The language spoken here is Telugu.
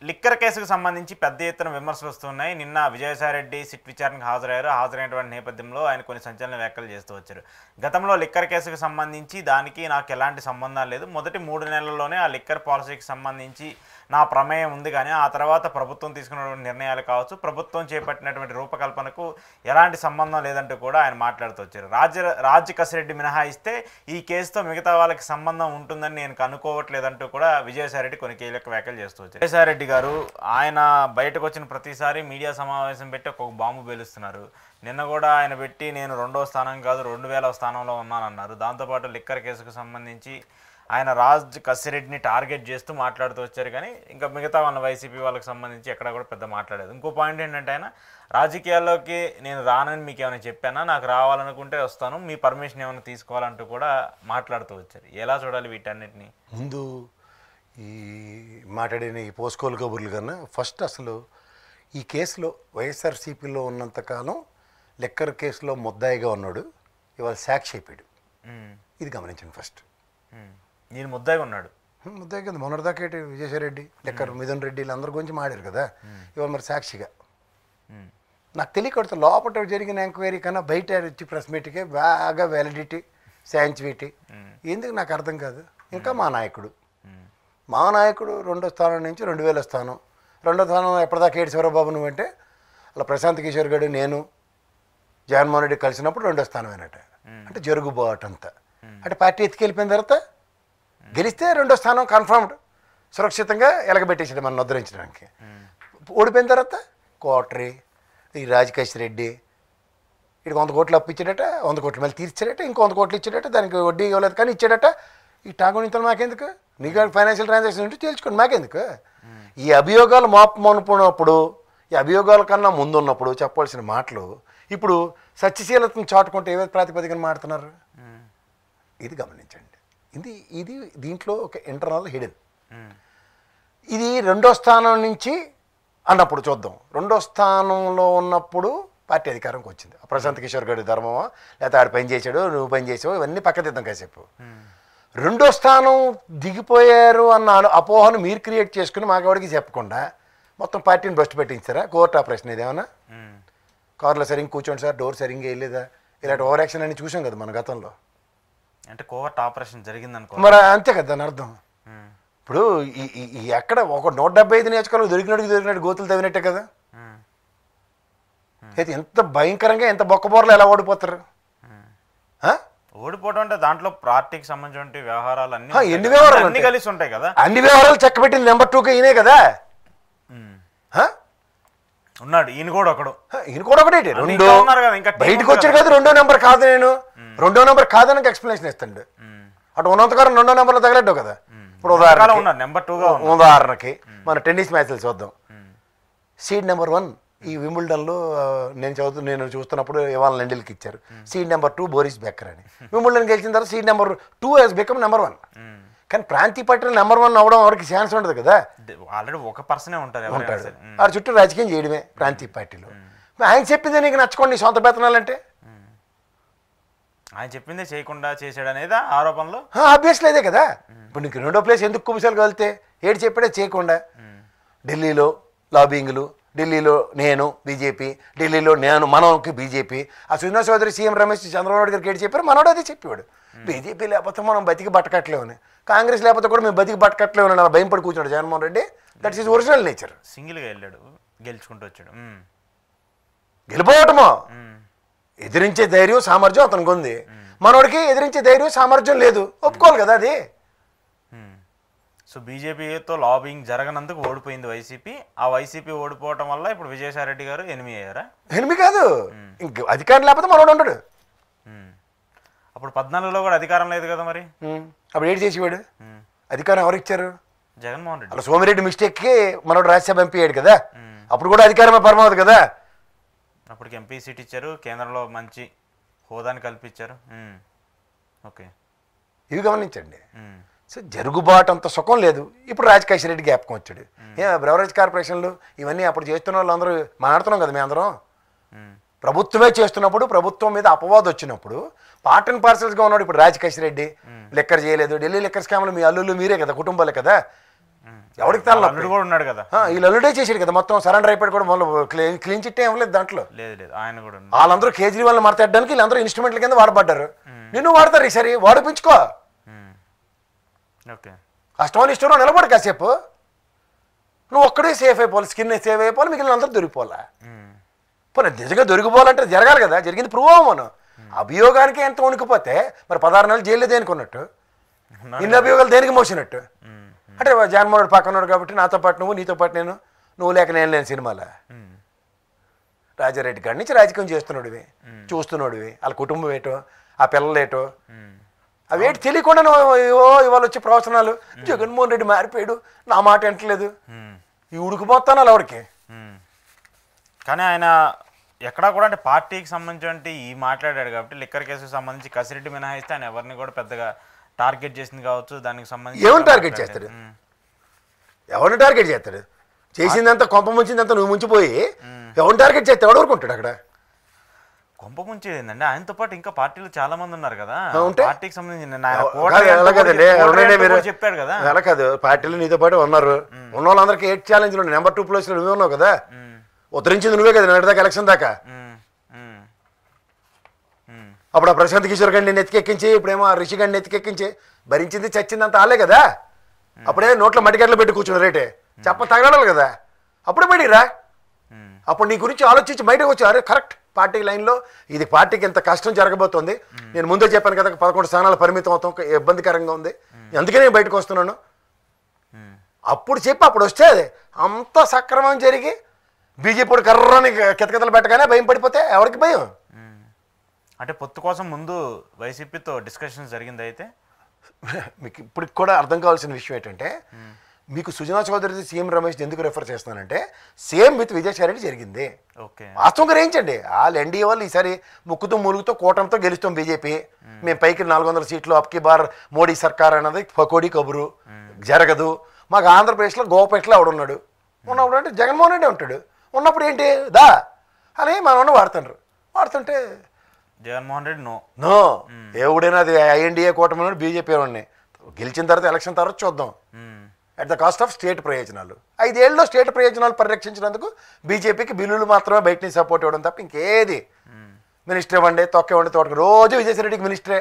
లిక్కర్ కేసుకు సంబంధించి పెద్ద ఎత్తున విమర్శలు వస్తున్నాయి. నిన్న విజయసాయిరెడ్డి సిట్ విచారణకు హాజరైనటువంటి నేపథ్యంలో ఆయన కొన్ని సంచలన వ్యాఖ్యలు చేస్తూ వచ్చారు. గతంలో లిక్కర్ కేసుకు సంబంధించి దానికి నాకు ఎలాంటి సంబంధం లేదు, మొదటి 3 నెలల్లోనే ఆ లిక్కర్ పాలసీకి సంబంధించి నా ప్రమేయం ఉంది, కానీ ఆ తర్వాత ప్రభుత్వం తీసుకున్నటువంటి నిర్ణయాలు కావచ్చు, ప్రభుత్వం చేపట్టినటువంటి రూపకల్పనకు ఎలాంటి సంబంధం లేదంటూ కూడా ఆయన మాట్లాడుతూ వచ్చారు. రాజ్ కసిరెడ్డి మినహాయిస్తే ఈ కేసుతో మిగతా వాళ్ళకి సంబంధం ఉంటుందని నేను అనుకోవట్లేదంటూ కూడా విజయసాయిరెడ్డి కొన్ని కీలక వ్యాఖ్యలు చేస్తూ వచ్చారు. విజయసాయిరెడ్డి గారు ఆయన బయటకు వచ్చిన ప్రతిసారి మీడియా సమావేశం పెట్టి ఒక బాంబు పేలుస్తున్నారు. నిన్న కూడా ఆయన పెట్టి నేను 2వ స్థానం కాదు 2000వ స్థానంలో ఉన్నానన్నారు. దాంతోపాటు లిక్కర్ కేసుకు సంబంధించి ఆయన రాజ్ కసిరెడ్డిని టార్గెట్ చేస్తూ మాట్లాడుతూ వచ్చారు, కానీ ఇంకా మిగతా వాళ్ళ వైసీపీ వాళ్ళకి సంబంధించి ఎక్కడ కూడా పెద్ద మాట్లాడలేదు. ఇంకో పాయింట్ ఏంటంటే ఆయన రాజకీయాల్లోకి నేను రానని మీకు ఏమైనా చెప్పానా, నాకు రావాలనుకుంటే వస్తాను, మీ పర్మిషన్ ఏమైనా తీసుకోవాలంటూ కూడా మాట్లాడుతూ వచ్చారు. ఎలా చూడాలి వీటన్నిటిని? ముందు ఈ మాట్లాడిన ఈ పోస్కోలు కబుర్లు కన్నా ఫస్ట్ అసలు ఈ కేసులో వైఎస్ఆర్సీపీలో ఉన్నంతకాలం లిక్కర్ కేసులో ముద్దాయిగా ఉన్నాడు, ఇవాళ సాక్షి అయిపోయాడు. ఇది గమనించండి ఫస్ట్. నేను ముద్దాయిగా ఉన్నాడు, ముద్దాయి కదా మొన్నటిదాకా విజయసాయిరెడ్డి లిక్కర్ మిథున్ రెడ్డి అందరి గురించి మాడారు కదా, ఇవాళ మరి సాక్షిగా. నాకు తెలియకూడదు లోపల జరిగిన ఎంక్వైరీ కన్నా బయట వచ్చి ప్రెస్ మీట్కే బాగా వ్యాలిడిటీ శాంచువిటీ ఎందుకు నాకు అర్థం కాదు. ఇంకా మా నాయకుడు 2వ స్థానం నుంచి 2000వ స్థానం, 2వ స్థానం ఎప్పటిదాకా ఏడు శివరాబాబు నువ్వంటే అలా ప్రశాంత్ కిషోర్ గడు నేను జగన్మోహన్ రెడ్డి కలిసినప్పుడు 2వ స్థానం అయినట్ట. అంటే జరుగుబాటు అంతా అంటే పార్టీ ఎత్తుకెళ్ళిపోయిన తర్వాత గెలిస్తే 2వ స్థానం కన్ఫర్మ్డ్ సురక్షితంగా ఎలగబెట్టేసాడు మనం ఉద్ధరించడానికి. ఓడిపోయిన తర్వాత కోటరీ ఈ రాజకేష్ రెడ్డి ఇటు 100 కోట్లు అప్పు ఇచ్చాడట, 100 కోట్లు మళ్ళీ తీర్చాడట, ఇంకో 100 కోట్లు ఇచ్చాడట, దానికి వడ్డీ ఇవ్వలేదు కానీ ఇచ్చాడట. ఈ టాగునింతలు మాకెందుకు, నీకు ఫైనాన్షియల్ ట్రాన్సాక్షన్ ఉంటే తేల్చుకోండి మాకెందుకు. ఈ అభియోగాలు మాపమనుకున్నప్పుడు ఈ అభియోగాల కన్నా ముందు ఉన్నప్పుడు చెప్పవలసిన మాటలు ఇప్పుడు సత్యశీలతను చాటుకుంటే ఏ ప్రాతిపదికన మాడుతున్నారు, ఇది గమనించండి. ఇది దీంట్లో ఒక ఇంటర్నల్ హిడెన్. ఇది 2వ స్థానం నుంచి అన్నప్పుడు చూద్దాం. 2వ స్థానంలో ఉన్నప్పుడు పార్టీ అధికారంకి వచ్చింది. ప్రశాంత్ కిషోర్ గడి ధర్మమా లేకపోతే ఆడు పని చేశాడు నువ్వు పని చేసావు ఇవన్నీ పక్కదిద్దాం కాసేపు. 2వ స్థానం దిగిపోయారు అన్న అపోహను మీరు క్రియేట్ చేసుకుని మాకెవరికి చెప్పకుండా మొత్తం పార్టీని బస్ట్ పెట్టించారా? కోర్టు ఆపరేషన్ ఇదేమన్నా? కారులో సరిగ్గా కూర్చోండి సార్, డోర్ సరిగ్గా వెళ్ళేదా, ఇలాంటి ఓవర్ యాక్షన్ అని చూసాం కదా మన గతంలో. అంటే కోవర్ట్ ఆపరేషన్ జరిగిందనుకో మరి అంతే కదా దాని అర్థం. ఇప్పుడు ఈ ఎక్కడ ఒక 175 నియోజకవర్గాలు దొరికినట్టు గోతులు తవ్వినట్టే కదా. అయితే ఎంత భయంకరంగా ఎంత బొక్కబోర్లు ఎలా ఓడిపోతారు? ఓడిపోవడం అంటే దాంట్లో పార్టీకి సంబంధించిన వ్యవహారాలు ఎన్ని వ్యవహారాలు అన్ని కలిసి ఉంటాయి కదా. అన్ని వ్యవహారాలు చక్కబెట్టింది నెంబర్ 2గా ఈయనే కదా ఉన్నాడు. ఈయన కూడా ఒకడు, ఈయన కూడా ఒకటి బయటకు వచ్చాడు కదా. 2వ నెంబర్ కాదు, నేను 2వ నెంబర్ కాదని ఎక్స్ప్లెనేషన్ ఇస్తాడు. అటు ఉన్నంతకాలం 2వ నెంబర్లో తగలడ్డావు కదా. ఇప్పుడు ఉదాహరణకి మన టెన్నిస్ మ్యాచ్లు చూద్దాం. సీడ్ నెంబర్ 1 ఈ వింబుల్డన్లో నేను చూస్తున్నప్పుడు ఇవాళ లెండిల్కి ఇచ్చారు. సీడ్ నెంబర్ 2 బోరిస్ బెక్కర్ అని. వింబుల్డన్ గెలిచిన తర్వాత seed number 2 he's become number 1. కానీ ప్రాంతీయ పార్టీలో నెంబర్ 1 అవ్వడం ఎవరికి ఛాన్స్ ఉండదు కదా. ఆల్రెడీ ఒక పర్సనే ఉంటాడు. ఆ చుట్టూ రాజకీయం చేయడమే ప్రాంతీయ పార్టీలో. ఆయన చెప్పిందే నీకు నచ్చుకోండి సొంత వేతనాలంటే ఆయన చెప్పిందే చేయకుండా చేశాడు అనేది ఆరోపణలు. ఆబ్వియస్లీ అదే కదా. ఇప్పుడు నీకు 2వ ప్లేస్ ఎందుకు కుమిసాలు కలితే ఏడు చెప్పాడే చేయకుండా. ఢిల్లీలో లాబింగ్లు, ఢిల్లీలో నేను బీజేపీ, ఢిల్లీలో నేను మనకి బీజేపీ. ఆ సుజనా చౌదరి సీఎం రమేష్ చంద్రబాబు నాయుడు గారికి ఏడు చెప్పారు, మనోడు అదే చెప్పేవాడు. బీజేపీ లేకపోతే మనం బతికి బట్టకట్లేమని, కాంగ్రెస్ లేకపోతే కూడా మేము బతికి బట్టకట్లేమని అలా భయం పడి కూర్చున్నాడు Jaganmohan Reddy. That's his original nature. సింగిల్గా వెళ్ళాడు, గెలుచుకుంటూ వచ్చాడు. గెలిపోవటమో ఎదిరించే ధైర్యం సామర్థ్యం అతనికి ఉంది. మనోడికి ఎదిరించే ధైర్యం సామర్థ్యం లేదు, ఒప్పుకోవాలి కదా అది. సో బీజేపీతో లాబింగ్ జరగనందుకు ఓడిపోయింది వైసీపీ. ఆ వైసీపీ ఓడిపోవటం వల్ల ఇప్పుడు విజయసాయిరెడ్డి గారు ఎనిమి అయ్యారా? ఎనిమి కాదు, ఇంక అధికారం లేకపోతే మనోడు ఉండడు. అప్పుడు 14లో కూడా అధికారం లేదు కదా, మరి అప్పుడు ఏంటి చేసేవాడు? అధికారం ఎవరు ఇచ్చారు? జగన్మోహన్ రెడ్డి. అలా సోమిరెడ్డి మిస్టేక్కి మనోడు రాజ్యసభ ఎంపీ అయ్యాడు కదా. అప్పుడు కూడా అధికారమే పరమావధి కదా. అప్పటికి ఎంపీ సీట్ ఇచ్చారు, కేంద్రంలో మంచి హోదాని కల్పించారు. ఓకే, ఇవి గమనించండి. సో జరుగుబాటు అంత సుఖం లేదు. ఇప్పుడు రాజకేష్ రెడ్డి జ్ఞాపకం వచ్చాడు. బ్రెవరేజ్ కార్పొరేషన్లు ఇవన్నీ అప్పుడు చేస్తున్న వాళ్ళు అందరూ మాట్లాడుతున్నాం కదా. మేము అందరం ప్రభుత్వమే చేస్తున్నప్పుడు, ప్రభుత్వం మీద అపవాదం వచ్చినప్పుడు పార్ట్ అండ్ పార్సల్స్గా ఉన్నాడు ఇప్పుడు రాజకేష్ రెడ్డి. లెక్కర్ చేయలేదు, ఢిల్లీ లెక్కర్ స్కామ్లు మీ అల్లుళ్ళు మీరే కదా, కుటుంబాలే కదా. ఎవరికి తల అల్లుడు కూడా ఉన్నాడు కదా, వీళ్ళు అల్లుడే చేసాడు కదా మొత్తం, సరెండర్ అయిపోయాడు కూడా, మళ్ళీ క్లీన్ చిట్ ఏం లేదు దాంట్లో. లేదు ఆయన కూడా వాళ్ళందరూ కేజ్రీవాల్ మాట్లాడడానికి వీళ్ళందరూ ఇన్స్ట్రుమెంట్ల కింద వాడబడ్డారు. నిన్ను వాడతారు ఈసారి, వాడిపించుకో. ఓకే, కష్టమని ఇష్టంలో నిలబడి కాసేపు నువ్వు ఒక్కడే సేఫ్ అయిపోవాలి, స్కిన్ సేఫ్ అయిపోవాలి, మిగిలిన అందరూ దొరికిపోవాలా. పోనీ నిజంగా దొరికిపోవాలంటే జరగాలి కదా, జరిగింది ప్రూవ్ అవ్వమను. అభియోగానికి ఎంత వణికిపోతే మరి 16 నెలలు జైల్లో దేనికి ఉన్నట్టు, ఇన్ని అభియోగాలు దేనికి మోసినట్టు. అంటే జగన్మోహన్ రెడ్డి పక్కన ఉన్నాడు కాబట్టి నాతో పాటు నువ్వు, నీతో పాటు నేను, నువ్వు లేక నేను లేని సినిమాలో రాజారెడ్డి కాడి నుంచి రాజకీయం చేస్తున్నాడువి, చూస్తున్నాడువి, వాళ్ళ కుటుంబం ఏటో, ఆ పిల్లలు ఏటో, అవేంటి తెలియకుండా ఇవాళ వచ్చే ప్రవచనాలు, జగన్మోహన్ రెడ్డి మారిపోయాడు, నా మాట వింటలేదు, ఈ ఉడికిపోతాను అలా ఎవరికి. కానీ ఆయన ఎక్కడా కూడా అంటే పార్టీకి సంబంధించి ఈ మాట్లాడాడు కాబట్టి లిక్కర్ కేసుకు సంబంధించి కసిరెడ్డి మినహాయిస్తే ఆయన ఎవరిని కూడా పెద్దగా టార్గెట్ చేసింది కావచ్చు. దానికి సంబంధించి ఏమని టార్గెట్ చేస్తాడు, ఎవరిని టార్గెట్ చేస్తాడు, చేసిందంతా కొంప ముంచిందంతా నువ్వు ముంచిపోయి ఎవరిని టార్గెట్ చేస్తే ఎవడు ఊరుకుంటాడు అక్కడ. కొంప ముంచేది ఏంటంటే ఆయనతో పాటు ఇంకా పార్టీలు చాలా మంది ఉన్నారు కదా, పార్టీకి సంబంధించి చెప్పాడు కదా. అలా కాదు, పార్టీలు నీతో పాటు ఉన్నారు, ఉన్న వాళ్ళందరికీ 8 ఛాలెంజ్లు నెంబర్ 2 ప్లేస్లో నువ్వే ఉన్నావు కదా, ఉద్ధరించింది నువ్వే కదా నిన్నటి దాకా ఎలక్షన్ దాకా. అప్పుడు ఆ ప్రశాంత్ కిషోర్ గారిని నెత్తికెక్కించి, ఇప్పుడేమో రిషి గారిని నెత్తికెక్కించి భరించింది చచ్చింది అంతా ఆలే కదా. అప్పుడే నోట్లో మట్టిగడ్డలు పెట్టి కూర్చున్నారు రేటే, చెప్ప తగలాలి కదా, అప్పుడే బయటికి రా. అప్పుడు నీ గురించి ఆలోచించి బయటకు వచ్చి, అరే కరెక్ట్ పార్టీ లైన్లో ఇది, పార్టీకి ఎంత కష్టం జరగబోతోంది, నేను ముందే చెప్పాను కదా 11 స్థానాలు పరిమితం అవుతాం, ఇబ్బందికరంగా ఉంది, అందుకే నేను బయటకు వస్తున్నాను. అప్పుడు చెప్పి అప్పుడు వస్తే అంత సక్రమం జరిగి బీజేపీ కర్రని కితకితలు పెట్టగానే భయం పడిపోతే ఎవరికి భయం. అంటే పొత్తు కోసం ముందు వైసీపీతో డిస్కషన్ జరిగింది. అయితే మీకు ఇప్పటికి కూడా అర్థం కావాల్సిన విషయం ఏంటంటే, మీకు సుజనా చౌదరి సీఎం రమేష్ ఎందుకు రెఫర్ చేస్తున్నానంటే, సేమ్ విత్ విజయసాయిరెడ్డి జరిగింది. వాస్తవంగా గ్రహించండి, వాళ్ళు ఎన్డీఏ వాళ్ళు ఈసారి ముక్కుతూ ములుగుతో కూటమితో గెలుస్తాం బీజేపీ, మేము పైకి 400 సీట్లు అప్కి బార్ మోడీ సర్కార్ అన్నది పకోడీ కబురు, జరగదు. మాకు ఆంధ్రప్రదేశ్లో గోపేటలో ఎవడున్నాడు, ఉన్నప్పుడు అంటే జగన్మోహన్ రెడ్డి ఉంటాడు, ఉన్నప్పుడు ఏంటి దా అని మనం వాడుతుండ్రు, వాడుతుంటే జగన్మోహన్ రెడ్డి నో ఎవడైనా అది ఐఎన్డీఏ కూటమి ఉన్నాడు, బీజేపీ ఉన్నాయి, గెలిచిన తర్వాత ఎలక్షన్ తర్వాత చూద్దాం. At the cost of state ప్రయోజనాలు, 5 ఏళ్ళలో స్టేట్ ప్రయోజనాలు పరిరక్షించినందుకు బీజేపీకి బిల్లులు మాత్రమే బయట నుంచి సపోర్ట్ ఇవ్వడం తప్ప ఇంకేది. మినిస్టర్ ఇవ్వండి, తొక్క ఇవ్వండి, తోటకి రోజు విజయసాయిరెడ్డికి మినిస్టరే.